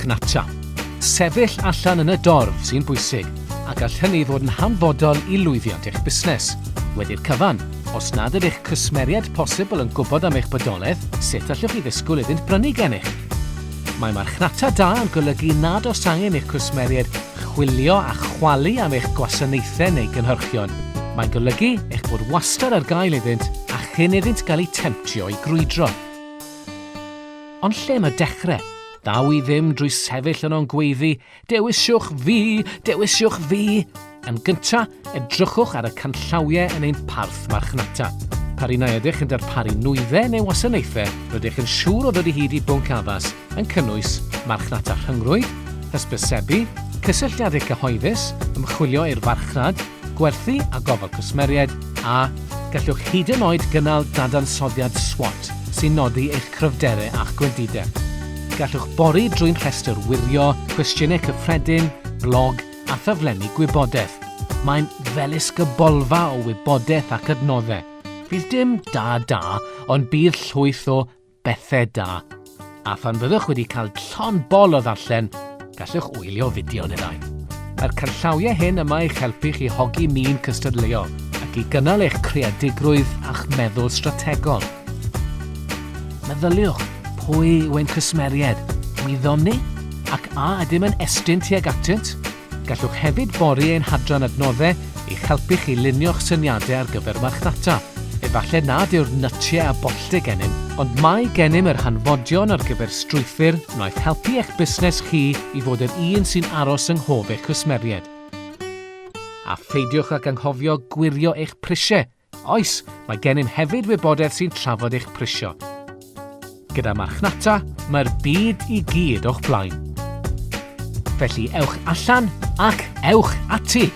Marchnata. Sefyll allan yn y dorf sy'n bwysig, a gall hynny fod yn hanfodol i lwyddiant eich busnes. Wedi'r cyfan, os nad ydych cwsmeriaid posibl yn gwybod am eich bodolaeth, sut allwch chi ddisgwyl iddynt brynu gennych? Mae Marchnata da yn golygu nad os angen eich cwsmeriaid chwilio a chwalu am eich gwasanaethau neu gynhyrchion. Mae'n golygu eich bod wastad ar gael iddynt a chyn iddynt gael eu temtio i grwydro. Ond lle mae dechrau? Daw i ddim drwy sefyll yn o'n gweiddi, dewisiwch fi. Yn gyntaf, edrychwch ar y canllawiau yn ein parth Marchnata. Pari na ydych yn darparu nwyddau neu wasanaethau, rydych yn siŵr o ddod i hyd i bwnc addas yn cynnwys Marchnata rhyngrwyd, hysbysebu, cysylltiadau cyhoeddus, ymchwilio i'r farchnad, gwerthu a gofal cwsmeriaid, a gallwch hyd yn oed gynnal dadansoddiad SWOT sy'n nodi eich cryfderau a'ch gwendidau. Gallwch bori drwy'n rhestr wirio, cwestiynau cyffredin, blog a thaflenni gwybodaeth. Mae'n felys gybolfa o wybodaeth ac adnoddau. Bydd dim da, ond bydd llwyth o bethau da. A phan byddwch wedi cael llon bol o ddarllen, gallwch wylio fideo neu ddau. Mae'r canllawiau hyn yma i'ch helpu chi hogi min cystadleuol ac i gynnal eich creadigrwydd a'ch meddwl strategol. Meddyliwch, pwy yw ein cwsmeriaid? Wyddom ni? Ac a ydym yn estyn tuag atynt? Gallwch hefyd bori ein hadran adnoddau i'ch helpu chi lunio'ch syniadau ar gyfer Marchnata. Efallai nad yw'r nytiau a bolltau gennym, ond mae gennym yr hanfodion ar gyfer strwythur wnaeth helpu eich busnes chi i fod yr un sy'n aros yng nghof eich cwsmeriaid. A pheidiwch ac anghofio gwirio eich prisiau. Oes, mae gennym hefyd wybodaeth sy'n trafod eich prisio. Gyda Marchnata, mae'r byd i gyd o'ch blaen. Felly ewch allan ac ewch ati!